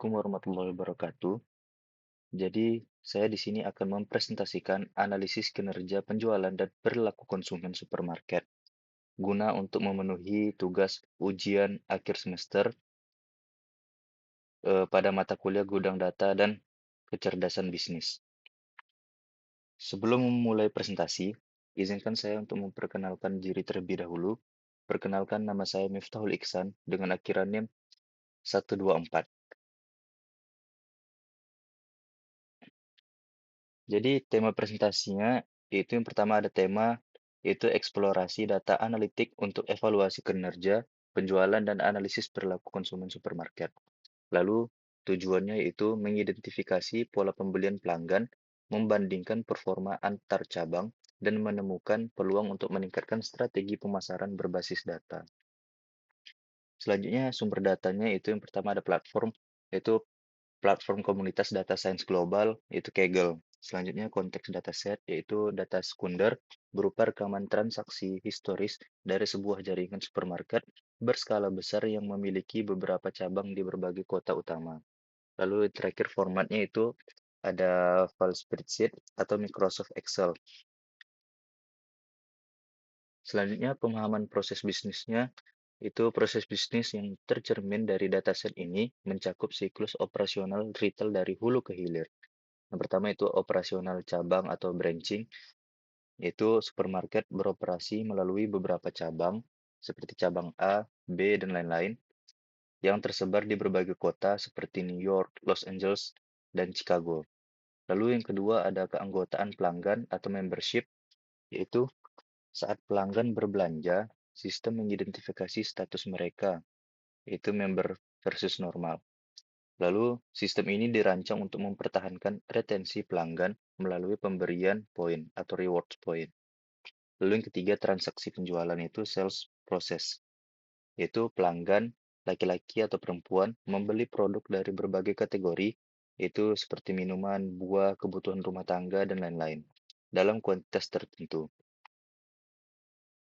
Assalamualaikum warahmatullahi wabarakatuh. Jadi, saya di sini akan mempresentasikan analisis kinerja penjualan dan perilaku konsumen supermarket guna untuk memenuhi tugas ujian akhir semester pada mata kuliah gudang data dan kecerdasan bisnis. Sebelum memulai presentasi, izinkan saya untuk memperkenalkan diri terlebih dahulu. Perkenalkan, nama saya Miftahul Iksan dengan akhiran NIM 124. Jadi tema presentasinya itu yang pertama ada tema yaitu eksplorasi data analitik untuk evaluasi kinerja, penjualan dan analisis perilaku konsumen supermarket. Lalu tujuannya yaitu mengidentifikasi pola pembelian pelanggan, membandingkan performa antar cabang dan menemukan peluang untuk meningkatkan strategi pemasaran berbasis data. Selanjutnya sumber datanya itu yang pertama ada platform yaitu platform komunitas data science global, yaitu Kaggle. Selanjutnya konteks dataset, yaitu data sekunder berupa rekaman transaksi historis dari sebuah jaringan supermarket berskala besar yang memiliki beberapa cabang di berbagai kota utama. Lalu terakhir formatnya itu ada file spreadsheet atau Microsoft Excel. Selanjutnya pemahaman proses bisnisnya itu proses bisnis yang tercermin dari dataset ini mencakup siklus operasional retail dari hulu ke hilir. Yang pertama itu operasional cabang atau branching, yaitu supermarket beroperasi melalui beberapa cabang, seperti cabang A, B, dan lain-lain, yang tersebar di berbagai kota seperti New York, Los Angeles, dan Chicago. Lalu yang kedua ada keanggotaan pelanggan atau membership, yaitu saat pelanggan berbelanja, sistem mengidentifikasi status mereka, yaitu member versus normal. Lalu, sistem ini dirancang untuk mempertahankan retensi pelanggan melalui pemberian poin atau rewards point. Lalu yang ketiga, transaksi penjualan itu sales process, yaitu pelanggan laki-laki atau perempuan membeli produk dari berbagai kategori, yaitu seperti minuman, buah, kebutuhan rumah tangga, dan lain-lain, dalam kuantitas tertentu.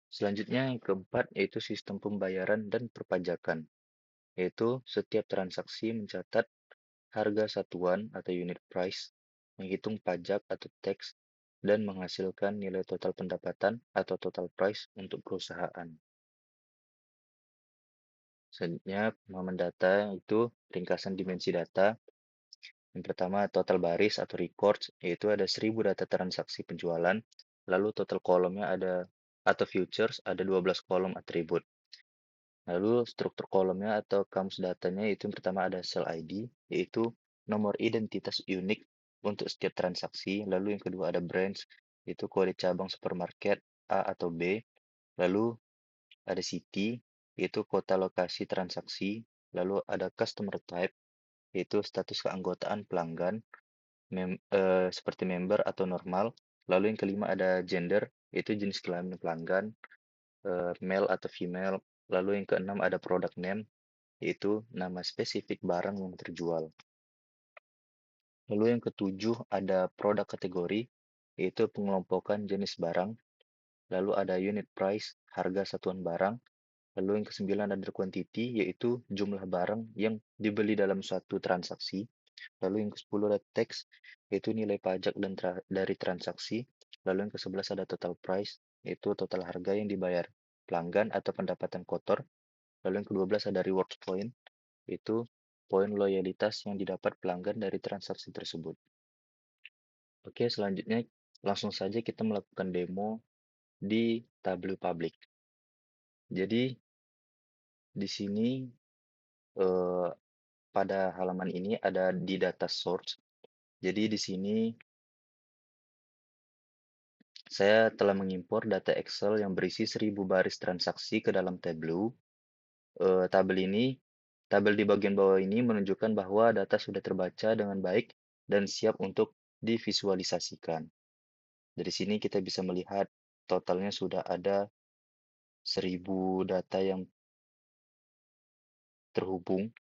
Selanjutnya yang keempat yaitu sistem pembayaran dan perpajakan, yaitu setiap transaksi mencatat harga satuan atau unit price, menghitung pajak atau tax, dan menghasilkan nilai total pendapatan atau total price untuk perusahaan. Selanjutnya, pemahaman data itu ringkasan dimensi data. Yang pertama, total baris atau records, yaitu ada 1000 data transaksi penjualan, lalu total kolomnya ada atau futures, ada 12 kolom atribut. Lalu struktur kolomnya atau kamus datanya itu yang pertama ada sell ID, yaitu nomor identitas unik untuk setiap transaksi. Lalu yang kedua ada branch, itu kode cabang supermarket A atau B. Lalu ada city, yaitu kota lokasi transaksi. Lalu ada customer type, yaitu status keanggotaan pelanggan, seperti member atau normal. Lalu yang kelima ada gender, yaitu jenis kelamin pelanggan, male atau female. Lalu yang keenam ada product name, yaitu nama spesifik barang yang terjual. Lalu yang ketujuh ada produk kategori, yaitu pengelompokan jenis barang. Lalu ada unit price, harga satuan barang. Lalu yang kesembilan ada quantity, yaitu jumlah barang yang dibeli dalam suatu transaksi. Lalu yang ke-10 ada tax, yaitu nilai pajak dan dari transaksi. Lalu yang ke-11 ada total price, yaitu total harga yang dibayar pelanggan atau pendapatan kotor. Lalu yang ke-12 ada rewards point, yaitu poin loyalitas yang didapat pelanggan dari transaksi tersebut. Oke, selanjutnya langsung saja kita melakukan demo di Tableau Public. Jadi di sini eh, pada halaman ini ada di data source. Jadi di sini saya telah mengimpor data Excel yang berisi 1000 baris transaksi ke dalam Tableau. Tabel di bagian bawah ini menunjukkan bahwa data sudah terbaca dengan baik dan siap untuk divisualisasikan. Dari sini kita bisa melihat totalnya sudah ada 1000 data yang terhubung.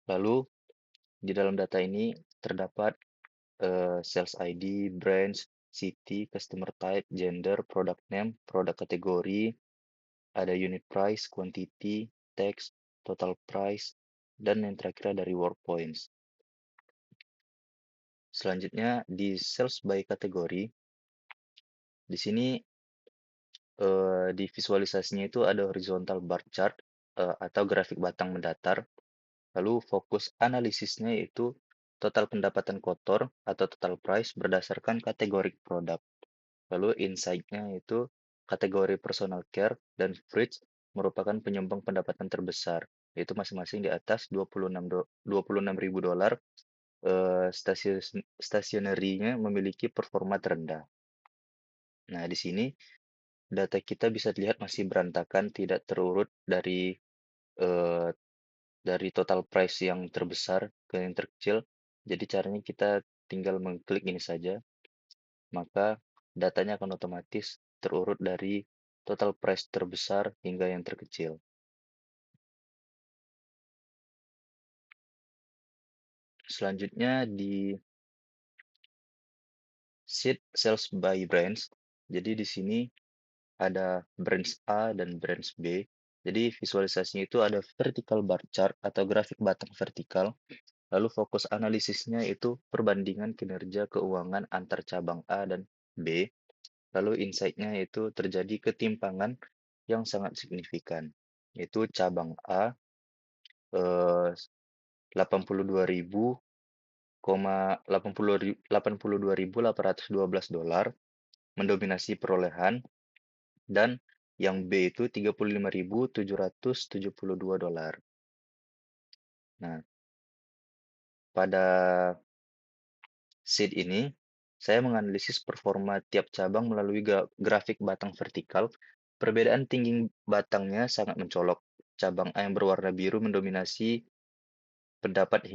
Lalu di dalam data ini terdapat sales ID, branch, city, customer type, gender, product name, produk kategori, ada unit price, quantity, text, total price, dan yang terakhir ada reward points. Selanjutnya di sales by kategori, di sini di visualisasinya itu ada horizontal bar chart atau grafik batang mendatar. Lalu fokus analisisnya itu total pendapatan kotor atau total price berdasarkan kategori produk. Lalu insight-nya itu kategori personal care dan fridge merupakan penyumbang pendapatan terbesar, yaitu masing-masing di atas 26 ribu dolar. Stationery-nya memiliki performa terendah. Nah, di sini data kita bisa dilihat masih berantakan, tidak terurut eh, dari total price yang terbesar ke yang terkecil. Jadi caranya kita tinggal mengklik ini saja, maka datanya akan otomatis terurut dari total price terbesar hingga yang terkecil. Selanjutnya di sheet sales by brands. Jadi di sini ada brands A dan brands B. Jadi visualisasinya itu ada vertical bar chart atau grafik batang vertikal. Lalu fokus analisisnya itu perbandingan kinerja keuangan antar cabang A dan B. Lalu insight-nya itu terjadi ketimpangan yang sangat signifikan. Yaitu cabang A 82.812 dolar mendominasi perolehan, dan yang B itu 35.772 dolar. Nah, pada sheet ini saya menganalisis performa tiap cabang melalui grafik batang vertikal. Perbedaan tinggi batangnya sangat mencolok. Cabang A yang berwarna biru mendominasi pendapatan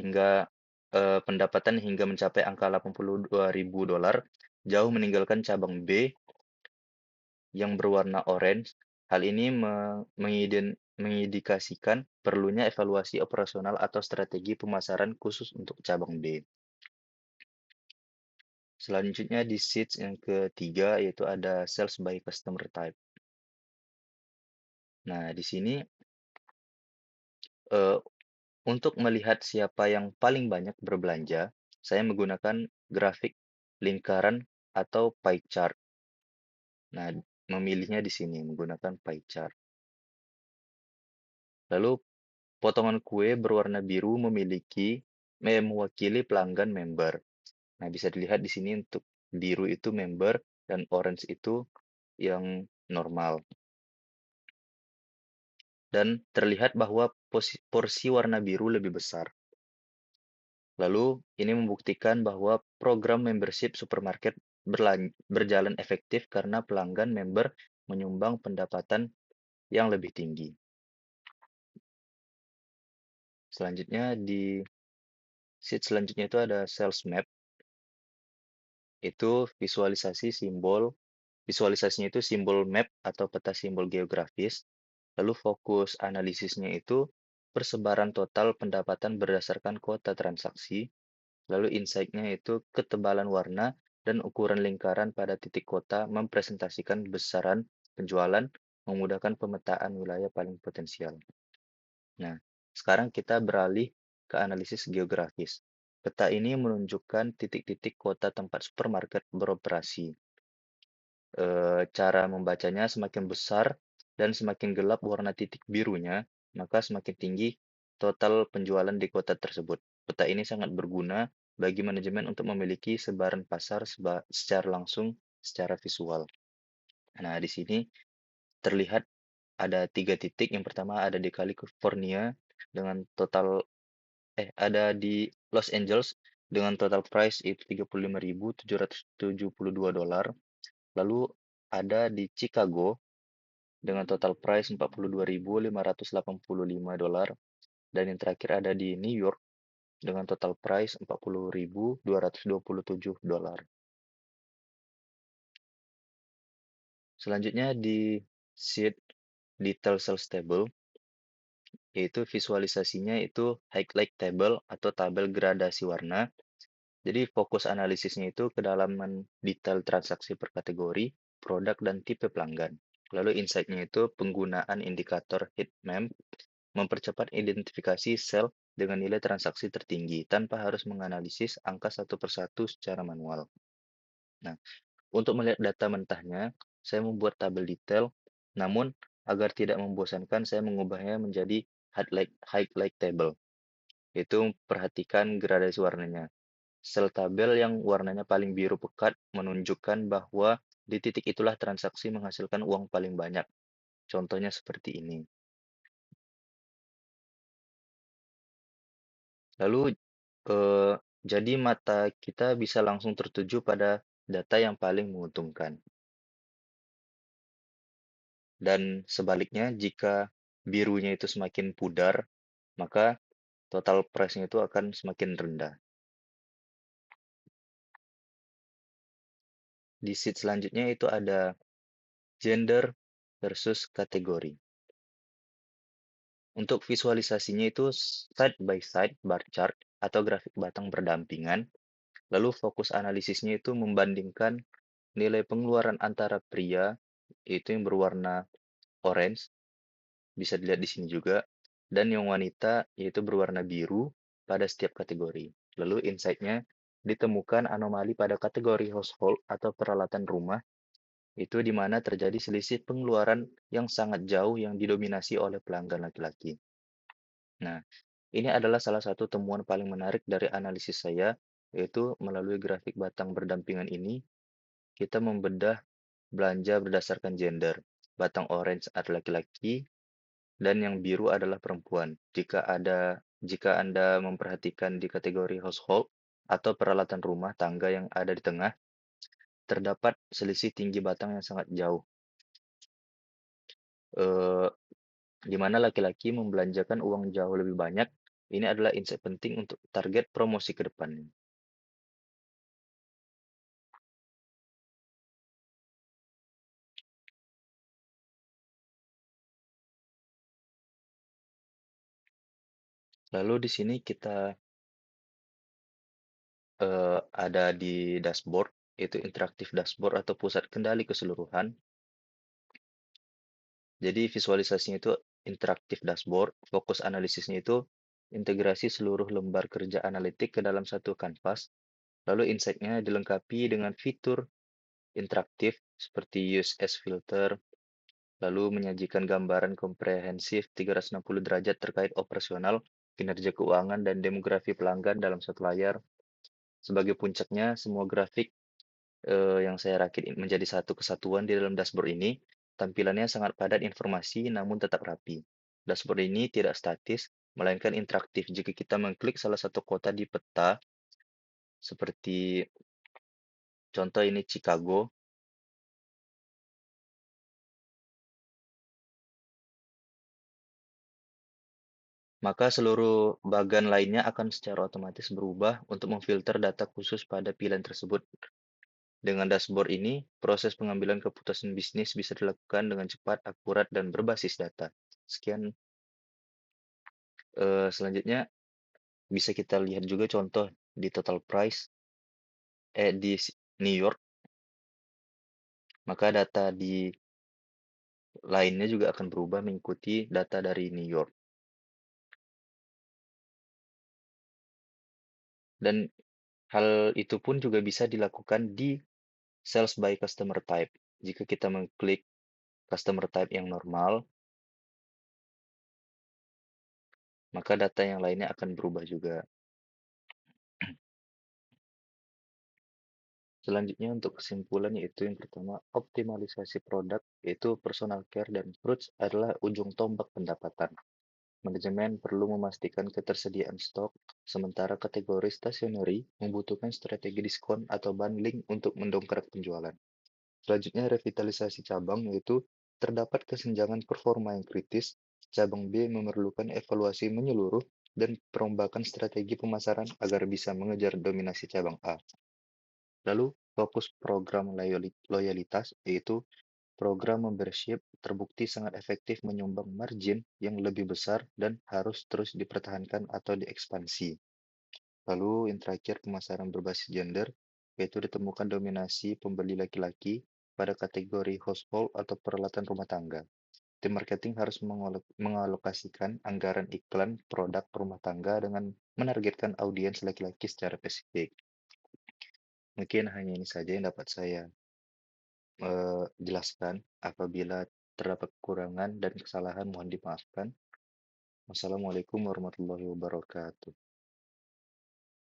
hingga mencapai angka 82 ribu dolar, jauh meninggalkan cabang B yang berwarna orange. Hal ini mengindikasikan perlunya evaluasi operasional atau strategi pemasaran khusus untuk cabang B. Selanjutnya di sheets yang ketiga yaitu ada sales by customer type. Nah, di sini eh, untuk melihat siapa yang paling banyak berbelanja, saya menggunakan grafik lingkaran atau pie chart. Nah, memilihnya di sini menggunakan pie chart. Lalu potongan kue berwarna biru mewakili pelanggan member. Nah, bisa dilihat di sini untuk biru itu member dan orange itu yang normal. Dan terlihat bahwa porsi warna biru lebih besar. Lalu, ini membuktikan bahwa program membership supermarket berjalan efektif karena pelanggan member menyumbang pendapatan yang lebih tinggi. Selanjutnya di sheet selanjutnya itu ada sales map. Itu visualisasinya itu simbol map atau peta simbol geografis. Lalu fokus analisisnya itu persebaran total pendapatan berdasarkan kota transaksi. Lalu insight-nya itu ketebalan warna dan ukuran lingkaran pada titik kota mempresentasikan besaran penjualan, memudahkan pemetaan wilayah paling potensial. Nah, sekarang kita beralih ke analisis geografis. Peta ini menunjukkan titik-titik kota tempat supermarket beroperasi. Cara membacanya semakin besar dan semakin gelap warna titik birunya, maka semakin tinggi total penjualan di kota tersebut. Peta ini sangat berguna bagi manajemen untuk memiliki sebaran pasar secara langsung secara visual. Nah, di sini terlihat ada 3 titik. Yang pertama ada di California dengan ada di Los Angeles dengan total price itu 35.772 dolar. Lalu ada di Chicago dengan total price 42.585 dolar, dan yang terakhir ada di New York dengan total price 40.227 dolar. Selanjutnya di sheet detail sales table, yaitu visualisasinya itu highlight table atau tabel gradasi warna. Jadi fokus analisisnya itu kedalaman detail transaksi per kategori, produk, dan tipe pelanggan. Lalu insight-nya itu penggunaan indikator heat map mempercepat identifikasi sel dengan nilai transaksi tertinggi tanpa harus menganalisis angka satu persatu secara manual. Nah, untuk melihat data mentahnya, saya membuat tabel detail, namun agar tidak membosankan, saya mengubahnya menjadi highlight table, yaitu perhatikan gradasi warnanya. Sel tabel yang warnanya paling biru pekat menunjukkan bahwa di titik itulah transaksi menghasilkan uang paling banyak. Contohnya seperti ini. Lalu, eh, jadi mata kita bisa langsung tertuju pada data yang paling menguntungkan. Dan sebaliknya, jika birunya itu semakin pudar, maka total price-nya itu akan semakin rendah. Di sheet selanjutnya itu ada gender versus kategori. Untuk visualisasinya itu side by side bar chart atau grafik batang berdampingan. Lalu fokus analisisnya itu membandingkan nilai pengeluaran antara pria, itu yang berwarna orange, bisa dilihat di sini juga, dan yang wanita yaitu berwarna biru pada setiap kategori. Lalu insight-nya ditemukan anomali pada kategori household atau peralatan rumah, itu di mana terjadi selisih pengeluaran yang sangat jauh yang didominasi oleh pelanggan laki-laki. Nah, ini adalah salah satu temuan paling menarik dari analisis saya, yaitu melalui grafik batang berdampingan ini, kita membedah belanja berdasarkan gender. Batang orange adalah laki-laki dan yang biru adalah perempuan. Jika Anda memperhatikan di kategori household atau peralatan rumah tangga yang ada di tengah, terdapat selisih tinggi batang yang sangat jauh. Eh, di mana laki-laki membelanjakan uang jauh lebih banyak. Ini adalah insight penting untuk target promosi ke depannya. Lalu di sini kita ada di dashboard, itu interaktif dashboard atau pusat kendali keseluruhan. Jadi visualisasinya itu interaktif dashboard, fokus analisisnya itu integrasi seluruh lembar kerja analitik ke dalam satu kanvas, lalu insight-nya dilengkapi dengan fitur interaktif seperti use as filter, lalu menyajikan gambaran komprehensif 360 derajat terkait operasional, kinerja keuangan, dan demografi pelanggan dalam satu layar. Sebagai puncaknya, semua grafik yang saya rakit menjadi satu kesatuan di dalam dashboard ini. Tampilannya sangat padat informasi namun tetap rapi. Dashboard ini tidak statis, melainkan interaktif. Jika kita mengklik salah satu kota di peta, seperti contoh ini Chicago, maka seluruh bagan lainnya akan secara otomatis berubah untuk memfilter data khusus pada pilihan tersebut. Dengan dashboard ini, proses pengambilan keputusan bisnis bisa dilakukan dengan cepat, akurat, dan berbasis data. Sekian. Selanjutnya, bisa kita lihat juga contoh di total price di New York, maka data di lainnya juga akan berubah mengikuti data dari New York. Dan hal itu pun juga bisa dilakukan di sales by customer type. Jika kita mengklik customer type yang normal, maka data yang lainnya akan berubah juga. Selanjutnya untuk kesimpulan yaitu yang pertama, optimalisasi produk yaitu personal care dan fruits adalah ujung tombak pendapatan. Manajemen perlu memastikan ketersediaan stok, sementara kategori stationery membutuhkan strategi diskon atau bundling untuk mendongkrak penjualan. Selanjutnya, revitalisasi cabang yaitu terdapat kesenjangan performa yang kritis, cabang B memerlukan evaluasi menyeluruh dan perombakan strategi pemasaran agar bisa mengejar dominasi cabang A. Lalu, fokus program loyalitas yaitu program membership terbukti sangat efektif menyumbang margin yang lebih besar dan harus terus dipertahankan atau diekspansi. Lalu yang terakhir pemasaran berbasis gender, yaitu ditemukan dominasi pembeli laki-laki pada kategori household atau peralatan rumah tangga. Tim marketing harus mengalokasikan anggaran iklan produk rumah tangga dengan menargetkan audiens laki-laki secara spesifik. Mungkin hanya ini saja yang dapat saya jelaskan. Apabila terdapat kekurangan dan kesalahan mohon dimaafkan. Wassalamualaikum warahmatullahi wabarakatuh.